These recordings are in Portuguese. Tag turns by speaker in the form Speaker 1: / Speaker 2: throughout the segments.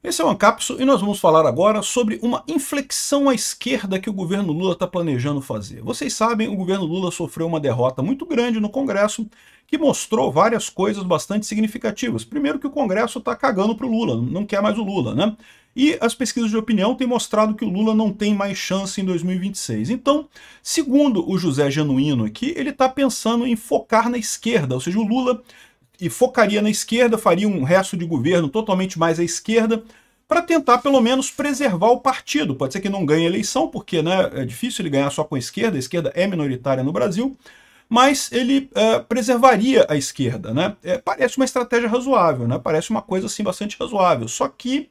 Speaker 1: Esse é o Ancapso e nós vamos falar agora sobre uma inflexão à esquerda que o governo Lula está planejando fazer. Vocês sabem, o governo Lula sofreu uma derrota muito grande no Congresso que mostrou várias coisas bastante significativas. Primeiro que o Congresso está cagando para o Lula, não quer mais o Lula, né? E as pesquisas de opinião têm mostrado que o Lula não tem mais chance em 2026. Então, segundo o José Genuíno aqui, ele está pensando em focar na esquerda, ou seja, o Lula focaria na esquerda, faria um resto de governo totalmente mais à esquerda, para tentar pelo menos preservar o partido. Pode ser que não ganhe a eleição, porque né, é difícil ele ganhar só com a esquerda é minoritária no Brasil, mas ele preservaria a esquerda. Né? Parece uma estratégia razoável, né? Parece uma coisa assim bastante razoável, só que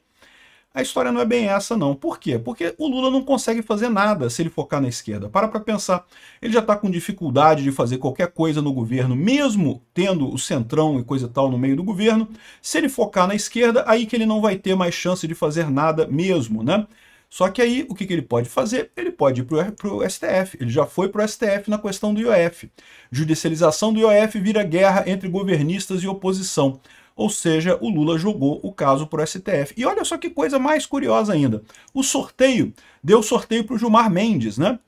Speaker 1: a história não é bem essa, não. Por quê? Porque o Lula não consegue fazer nada se ele focar na esquerda. Para pensar. Ele já está com dificuldade de fazer qualquer coisa no governo, mesmo tendo o centrão e coisa e tal no meio do governo. Se ele focar na esquerda, aí que ele não vai ter mais chance de fazer nada mesmo, né? Só que aí, o que ele pode fazer? Ele pode ir para o STF. Ele já foi para o STF na questão do IOF. Judicialização do IOF vira guerra entre governistas e oposição. Ou seja, o Lula jogou o caso para o STF. E olha só que coisa mais curiosa ainda. O sorteio, deu sorteio para o Gilmar Mendes, né?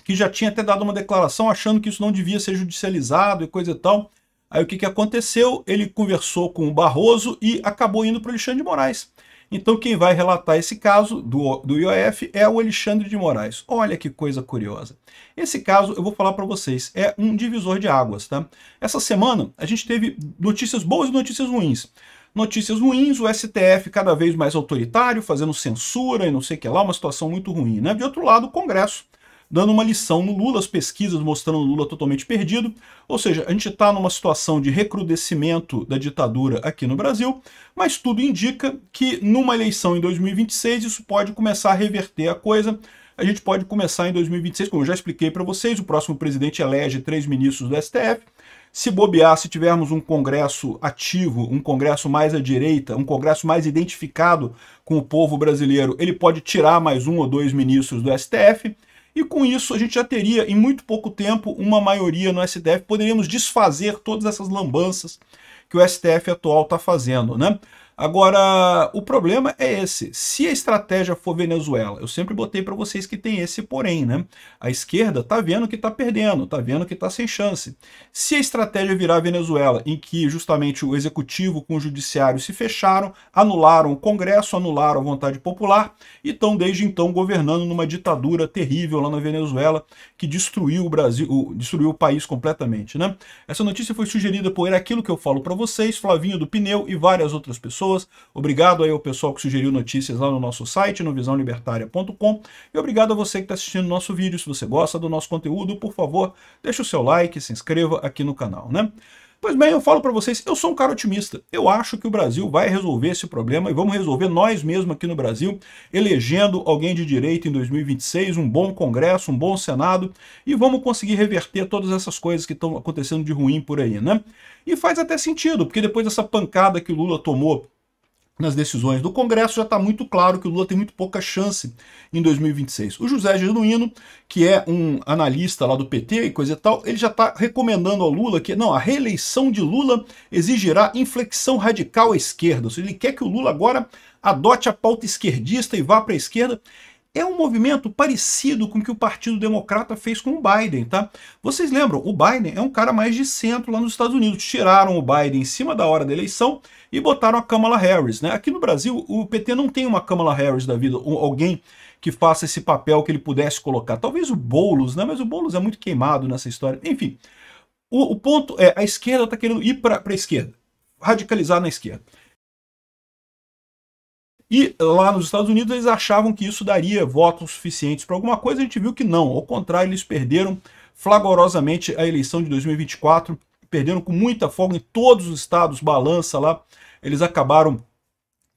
Speaker 1: Que já tinha até dado uma declaração achando que isso não devia ser judicializado e coisa e tal. Aí o que aconteceu? Ele conversou com o Barroso e acabou indo para o Alexandre de Moraes. Então quem vai relatar esse caso do IOF é o Alexandre de Moraes. Olha que coisa curiosa. Esse caso, eu vou falar para vocês, é um divisor de águas, tá? Essa semana a gente teve notícias boas e notícias ruins. Notícias ruins, o STF cada vez mais autoritário, fazendo censura e não sei o que lá, uma situação muito ruim, né? De outro lado, o Congresso dando uma lição no Lula, as pesquisas mostrando o Lula totalmente perdido. Ou seja, a gente está numa situação de recrudescimento da ditadura aqui no Brasil, mas tudo indica que numa eleição em 2026 isso pode começar a reverter a coisa. A gente pode começar em 2026, como eu já expliquei para vocês, o próximo presidente elege 3 ministros do STF. Se bobear, se tivermos um Congresso ativo, um Congresso mais à direita, um Congresso mais identificado com o povo brasileiro, ele pode tirar mais 1 ou 2 ministros do STF. E com isso a gente já teria, em muito pouco tempo, uma maioria no STF. Poderíamos desfazer todas essas lambanças que o STF atual está fazendo, né? Agora, o problema é esse. Se a estratégia for Venezuela, eu sempre botei para vocês que tem esse porém, né? A esquerda está vendo que está perdendo, está vendo que está sem chance. Se a estratégia virar Venezuela, em que justamente o executivo com o judiciário se fecharam, anularam o Congresso, anularam a vontade popular, e estão desde então governando numa ditadura terrível lá na Venezuela, que destruiu o Brasil, destruiu o país completamente, né? Essa notícia foi sugerida por aquilo que eu falo para vocês, Flavinho do Pneu e várias outras pessoas. Obrigado aí ao pessoal que sugeriu notícias lá no nosso site, no visãolibertaria.com, e obrigado a você que está assistindo o nosso vídeo. Se você gosta do nosso conteúdo, por favor, deixe o seu like, se inscreva aqui no canal, né? Pois bem, eu falo para vocês, eu sou um cara otimista. Eu acho que o Brasil vai resolver esse problema e vamos resolver nós mesmos aqui no Brasil, elegendo alguém de direita em 2026, um bom Congresso, um bom Senado, e vamos conseguir reverter todas essas coisas que estão acontecendo de ruim por aí, né? E faz até sentido, porque depois dessa pancada que o Lula tomou nas decisões do Congresso, já está muito claro que o Lula tem muito pouca chance em 2026. O José Genuíno, que é um analista lá do PT e coisa e tal, ele já está recomendando ao Lula que não, a reeleição de Lula exigirá inflexão radical à esquerda. Ou seja, ele quer que o Lula agora adote a pauta esquerdista e vá para a esquerda. É um movimento parecido com o que o Partido Democrata fez com o Biden, tá? Vocês lembram, o Biden é um cara mais de centro lá nos Estados Unidos. Tiraram o Biden em cima da hora da eleição e botaram a Kamala Harris, né? Aqui no Brasil, o PT não tem uma Kamala Harris da vida, ou alguém que faça esse papel que ele pudesse colocar. Talvez o Boulos, né? Mas o Boulos é muito queimado nessa história. Enfim, o ponto é, a esquerda está querendo ir para a esquerda, radicalizar na esquerda. E lá nos Estados Unidos eles achavam que isso daria votos suficientes para alguma coisa, a gente viu que não. Ao contrário, eles perderam flagrosamente a eleição de 2024, perderam com muita folga em todos os estados, balança lá, eles acabaram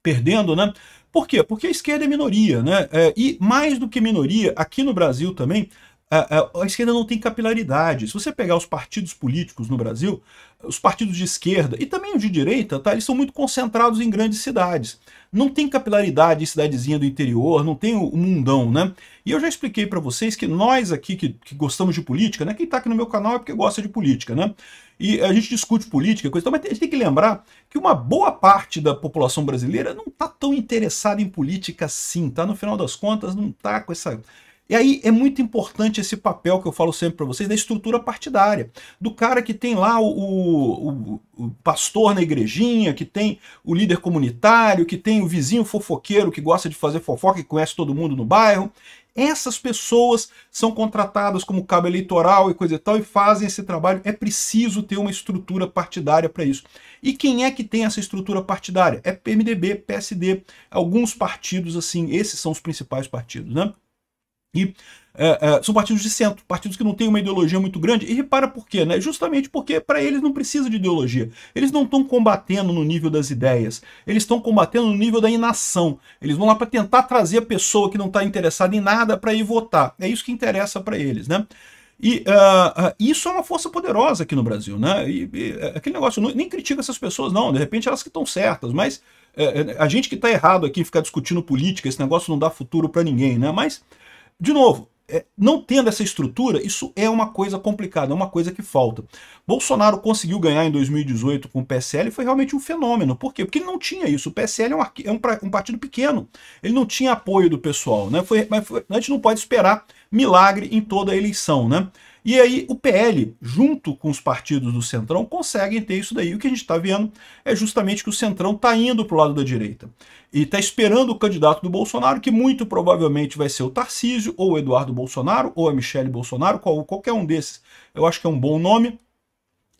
Speaker 1: perdendo, né? Por quê? Porque a esquerda é minoria, né? E mais do que minoria, aqui no Brasil também, a esquerda não tem capilaridade. Se você pegar os partidos políticos no Brasil, os partidos de esquerda e também os de direita, tá, eles são muito concentrados em grandes cidades. Não tem capilaridade em cidadezinha do interior, não tem o mundão, né? E eu já expliquei para vocês que nós aqui que gostamos de política, né? Quem tá aqui no meu canal é porque gosta de política, né? E a gente discute política, coisa, mas a gente tem que lembrar que uma boa parte da população brasileira não está tão interessada em política assim, tá? No final das contas, não está com essa... E aí é muito importante esse papel que eu falo sempre para vocês, da estrutura partidária. Do cara que tem lá o pastor na igrejinha, que tem o líder comunitário, que tem o vizinho fofoqueiro que gosta de fazer fofoca e conhece todo mundo no bairro. Essas pessoas são contratadas como cabo eleitoral e coisa e tal e fazem esse trabalho. É preciso ter uma estrutura partidária para isso. E quem é que tem essa estrutura partidária? É PMDB, PSD, alguns partidos assim, esses são os principais partidos, né? E são partidos de centro, partidos que não têm uma ideologia muito grande. E repara por quê, né? Justamente porque para eles não precisa de ideologia. Eles não estão combatendo no nível das ideias, eles estão combatendo no nível da inação. Eles vão lá para tentar trazer a pessoa que não está interessada em nada para ir votar. É isso que interessa para eles, né? E isso é uma força poderosa aqui no Brasil, né? Aquele negócio, nem critica essas pessoas, não. De repente elas que estão certas, mas a gente que está errado aqui em ficar discutindo política, esse negócio não dá futuro para ninguém, né? Mas de novo, não tendo essa estrutura, isso é uma coisa complicada, é uma coisa que falta. Bolsonaro conseguiu ganhar em 2018 com o PSL e foi realmente um fenômeno. Por quê? Porque ele não tinha isso. O PSL é um partido pequeno, ele não tinha apoio do pessoal, né? A gente não pode esperar milagre em toda a eleição, né? E aí o PL, junto com os partidos do Centrão, conseguem ter isso daí. O que a gente está vendo é justamente que o Centrão está indo para o lado da direita. E está esperando o candidato do Bolsonaro, que muito provavelmente vai ser o Tarcísio, ou o Eduardo Bolsonaro, ou a Michele Bolsonaro, qualquer um desses. Eu acho que é um bom nome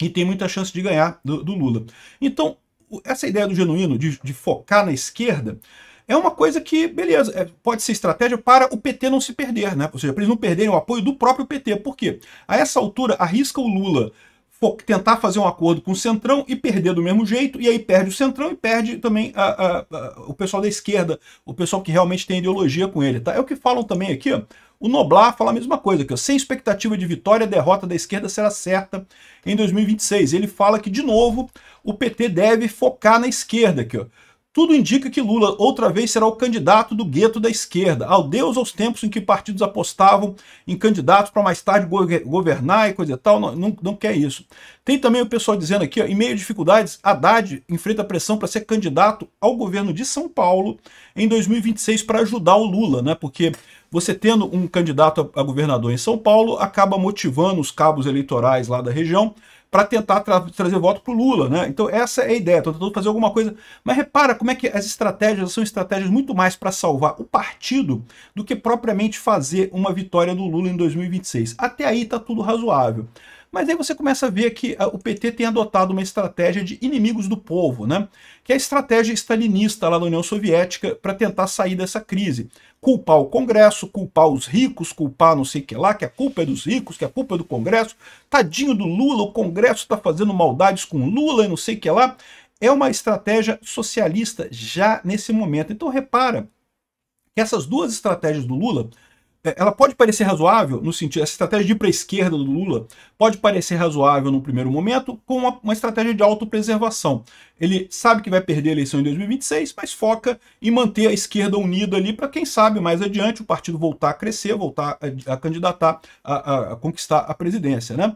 Speaker 1: e tem muita chance de ganhar do Lula. Então, essa ideia do Genuíno de focar na esquerda é uma coisa que, beleza, pode ser estratégia para o PT não se perder, né? Ou seja, para eles não perderem o apoio do próprio PT. Por quê? A essa altura, arrisca o Lula tentar fazer um acordo com o Centrão e perder do mesmo jeito, e aí perde o Centrão e perde também o pessoal da esquerda, o pessoal que realmente tem ideologia com ele, tá? É o que falam também aqui, ó. O Noblar fala a mesma coisa, que ó, sem expectativa de vitória, a derrota da esquerda será certa em 2026. Ele fala que, de novo, o PT deve focar na esquerda, aqui, ó. Tudo indica que Lula outra vez será o candidato do gueto da esquerda. Adeus aos tempos em que partidos apostavam em candidatos para mais tarde governar e coisa e tal. Não quer isso. Tem também o pessoal dizendo aqui, ó, em meio a dificuldades, Haddad enfrenta pressão para ser candidato ao governo de São Paulo em 2026 para ajudar o Lula, né? Porque você tendo um candidato a governador em São Paulo acaba motivando os cabos eleitorais lá da região para tentar trazer voto para o Lula, né? Então essa é a ideia, estou tentando fazer alguma coisa. Mas repara como é que as estratégias são estratégias muito mais para salvar o partido do que propriamente fazer uma vitória do Lula em 2026. Até aí está tudo razoável. Mas aí você começa a ver que o PT tem adotado uma estratégia de inimigos do povo, né? Que é a estratégia stalinista lá da União Soviética para tentar sair dessa crise. Culpar o Congresso, culpar os ricos, culpar não sei o que lá, que a culpa é dos ricos, que a culpa é do Congresso. Tadinho do Lula, o Congresso está fazendo maldades com o Lula e não sei o que lá. É uma estratégia socialista já nesse momento. Então repara que essas duas estratégias do Lula, ela pode parecer razoável, no sentido, essa estratégia de ir para a esquerda do Lula pode parecer razoável no primeiro momento, com uma estratégia de autopreservação. Ele sabe que vai perder a eleição em 2026, mas foca em manter a esquerda unida ali para, quem sabe, mais adiante o partido voltar a crescer, voltar a candidatar, a conquistar a presidência, né?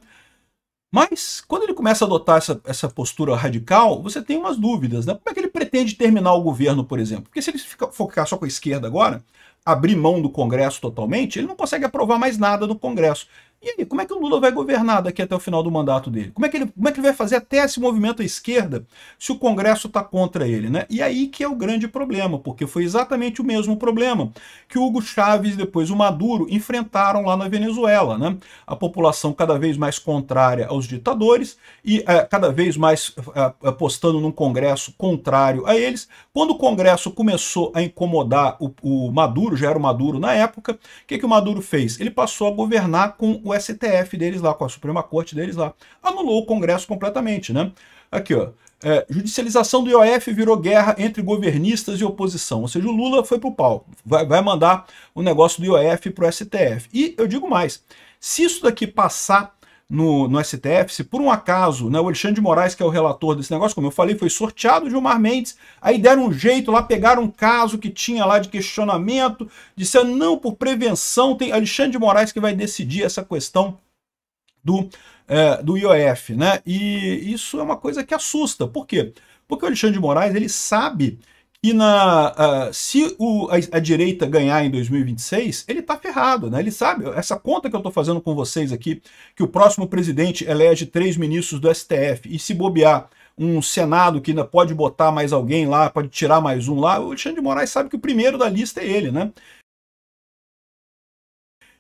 Speaker 1: Mas, quando ele começa a adotar essa postura radical, você tem umas dúvidas, né? Como é que ele pretende terminar o governo, por exemplo? Porque se ele focar só com a esquerda agora, abrir mão do Congresso totalmente, ele não consegue aprovar mais nada no Congresso. E aí, como é que o Lula vai governar daqui até o final do mandato dele? Como é que ele vai fazer até esse movimento à esquerda se o Congresso está contra ele, né? E aí que é o grande problema, porque foi exatamente o mesmo problema que o Hugo Chávez e depois o Maduro enfrentaram lá na Venezuela, né? A população cada vez mais contrária aos ditadores e cada vez mais apostando num Congresso contrário a eles. Quando o Congresso começou a incomodar o Maduro, já era o Maduro na época, o que o Maduro fez? Ele passou a governar com o STF deles lá, com a Suprema Corte deles lá. Anulou o Congresso completamente, né? Aqui, ó. Judicialização do IOF virou guerra entre governistas e oposição. Ou seja, o Lula foi pro pau. Vai mandar o negócio do IOF pro STF. E eu digo mais, se isso daqui passar no STF, se por um acaso, né, o Alexandre de Moraes, que é o relator desse negócio, como eu falei, foi sorteado Gilmar Mendes, aí deram um jeito lá, pegaram um caso que tinha lá de questionamento, disseram, não, por prevenção, tem Alexandre de Moraes que vai decidir essa questão do IOF, né? E isso é uma coisa que assusta. Por quê? Porque o Alexandre de Moraes, ele sabe que se a direita ganhar em 2026, ele está ferrado, né? Ele sabe, essa conta que eu estou fazendo com vocês aqui, que o próximo presidente elege 3 ministros do STF, e se bobear um Senado que ainda pode botar mais alguém lá, pode tirar mais um lá, o Alexandre de Moraes sabe que o primeiro da lista é ele, né?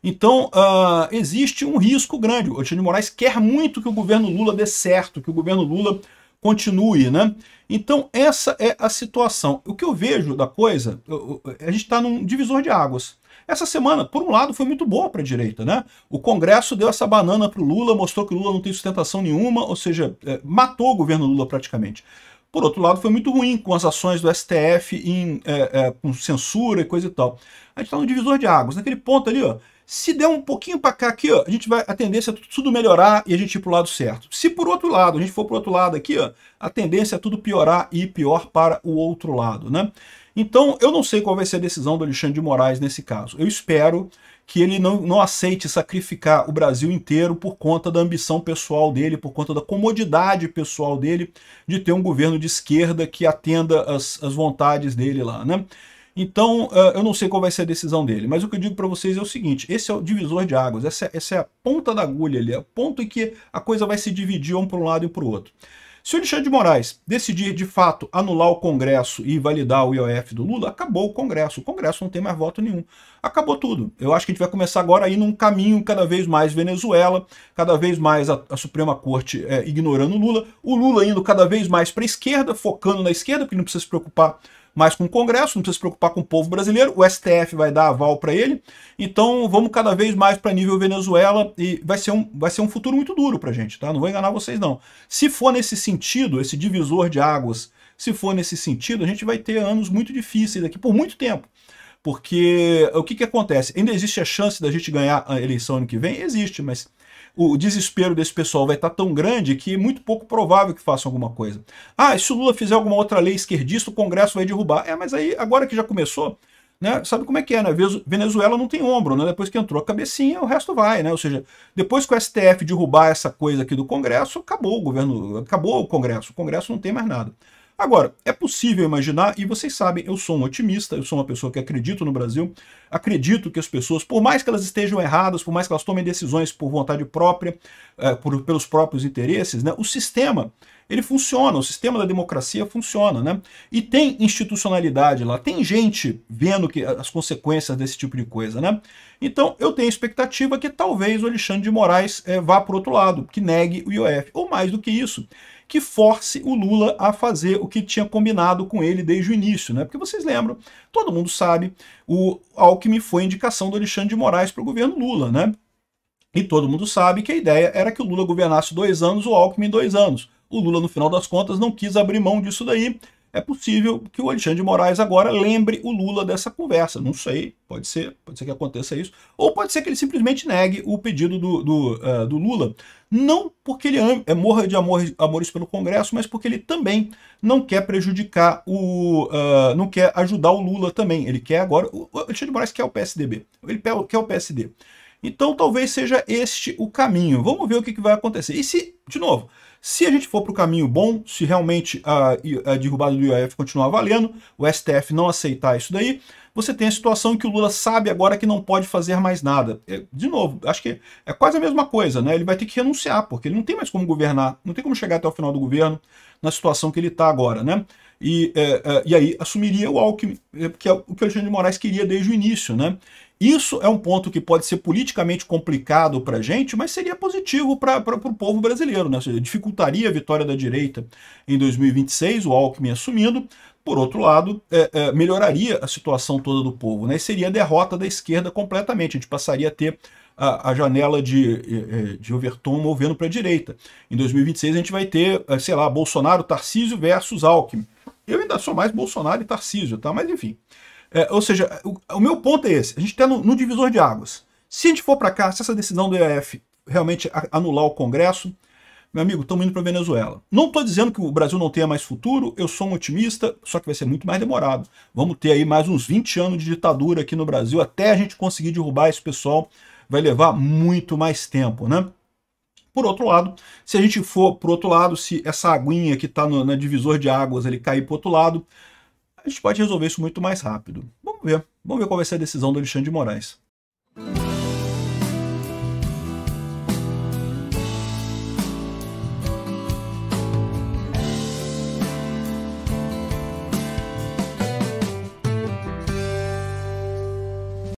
Speaker 1: Então, existe um risco grande. O Alexandre de Moraes quer muito que o governo Lula dê certo, que o governo Lula continue, né? Então, essa é a situação. O que eu vejo da coisa, a gente está num divisor de águas. Essa semana, por um lado, foi muito boa para a direita, né? O Congresso deu essa banana para o Lula, mostrou que o Lula não tem sustentação nenhuma, ou seja, matou o governo Lula praticamente. Por outro lado, foi muito ruim com as ações do STF com censura e coisa e tal. A gente está no divisor de águas, naquele ponto ali, ó. Se der um pouquinho para cá aqui, ó, a tendência é tudo melhorar e a gente ir para o lado certo. Se por outro lado, a gente for para o outro lado aqui, ó, a tendência é tudo piorar e ir pior para o outro lado, né? Então, eu não sei qual vai ser a decisão do Alexandre de Moraes nesse caso. Eu espero que ele não aceite sacrificar o Brasil inteiro por conta da ambição pessoal dele, por conta da comodidade pessoal dele de ter um governo de esquerda que atenda as vontades dele lá, né? Então, eu não sei qual vai ser a decisão dele, mas o que eu digo para vocês é o seguinte, esse é o divisor de águas, essa é a ponta da agulha ali, é o ponto em que a coisa vai se dividir um para um lado e para o outro. Se o Alexandre de Moraes decidir, de fato, anular o Congresso e validar o IOF do Lula, acabou o Congresso não tem mais voto nenhum. Acabou tudo. Eu acho que a gente vai começar agora a ir num caminho cada vez mais Venezuela, cada vez mais a Suprema Corte ignorando o Lula indo cada vez mais para a esquerda, focando na esquerda, porque não precisa se preocupar mais com o Congresso, não precisa se preocupar com o povo brasileiro, o STF vai dar aval para ele, então vamos cada vez mais para nível Venezuela e vai ser um futuro muito duro para a gente, tá? Não vou enganar vocês não. Se for nesse sentido, esse divisor de águas, se for nesse sentido, a gente vai ter anos muito difíceis aqui por muito tempo. Porque o que acontece? Ainda existe a chance da gente ganhar a eleição ano que vem? Existe, mas o desespero desse pessoal vai estar tão grande que é muito pouco provável que façam alguma coisa. Ah, se o Lula fizer alguma outra lei esquerdista, o Congresso vai derrubar. Mas aí, agora que já começou, né, sabe como é que é, né? Venezuela não tem ombro, né? Depois que entrou a cabecinha, o resto vai, né? Ou seja, depois que o STF derrubar essa coisa aqui do Congresso, acabou o governo, acabou o Congresso não tem mais nada. Agora, é possível imaginar, e vocês sabem, eu sou um otimista, eu sou uma pessoa que acredito no Brasil, acredito que as pessoas, por mais que elas estejam erradas, por mais que elas tomem decisões por vontade própria, pelos próprios interesses, né, o sistema, ele funciona, o sistema da democracia funciona, né? E tem institucionalidade lá, tem gente vendo as consequências desse tipo de coisa, né? Então, eu tenho expectativa que talvez o Alexandre de Moraes vá para o outro lado, que negue o IOF, ou mais do que isso, que force o Lula a fazer o que tinha combinado com ele desde o início, né? Porque vocês lembram, todo mundo sabe, o Alckmin foi indicação do Alexandre de Moraes para o governo Lula, né? E todo mundo sabe que a ideia era que o Lula governasse 2 anos, o Alckmin 2 anos. O Lula, no final das contas, não quis abrir mão disso daí. É possível que o Alexandre de Moraes agora lembre o Lula dessa conversa. Não sei, pode ser que aconteça isso. Ou pode ser que ele simplesmente negue o pedido do Lula. Não porque ele morra de amores pelo Congresso, mas porque ele também não quer prejudicar não quer ajudar o Lula também. Ele quer agora... O Alexandre de Moraes quer o PSDB. Ele quer o PSD. Então talvez seja este o caminho. Vamos ver o que vai acontecer. E se, de novo, se a gente for para o caminho bom, se realmente a derrubada do IOF continuar valendo, o STF não aceitar isso daí, você tem a situação em que o Lula sabe agora que não pode fazer mais nada. De novo, acho que é quase a mesma coisa, né? Ele vai ter que renunciar, porque ele não tem mais como governar, não tem como chegar até o final do governo na situação que ele está agora, né? E aí assumiria o Alckmin, que é o que o Alexandre de Moraes queria desde o início, né? Isso é um ponto que pode ser politicamente complicado para a gente, mas seria positivo para o povo brasileiro, né? Ou seja, dificultaria a vitória da direita em 2026, o Alckmin assumindo. Por outro lado, melhoraria a situação toda do povo, né? E seria a derrota da esquerda completamente. A gente passaria a ter a janela de Overton movendo para a direita. Em 2026 a gente vai ter, sei lá, Bolsonaro, Tarcísio versus Alckmin. Eu ainda sou mais Bolsonaro e Tarcísio, tá? Mas enfim. Ou seja, o meu ponto é esse. A gente está no divisor de águas. Se a gente for para cá, se essa decisão do IOF realmente anular o Congresso, meu amigo, estamos indo para a Venezuela. Não estou dizendo que o Brasil não tenha mais futuro, eu sou um otimista, só que vai ser muito mais demorado. Vamos ter aí mais uns 20 anos de ditadura aqui no Brasil, até a gente conseguir derrubar esse pessoal, vai levar muito mais tempo, né? Por outro lado, se a gente for pro outro lado, se essa aguinha que está na divisor de águas ele cair pro outro lado, a gente pode resolver isso muito mais rápido. Vamos ver qual vai ser a decisão do Alexandre de Moraes.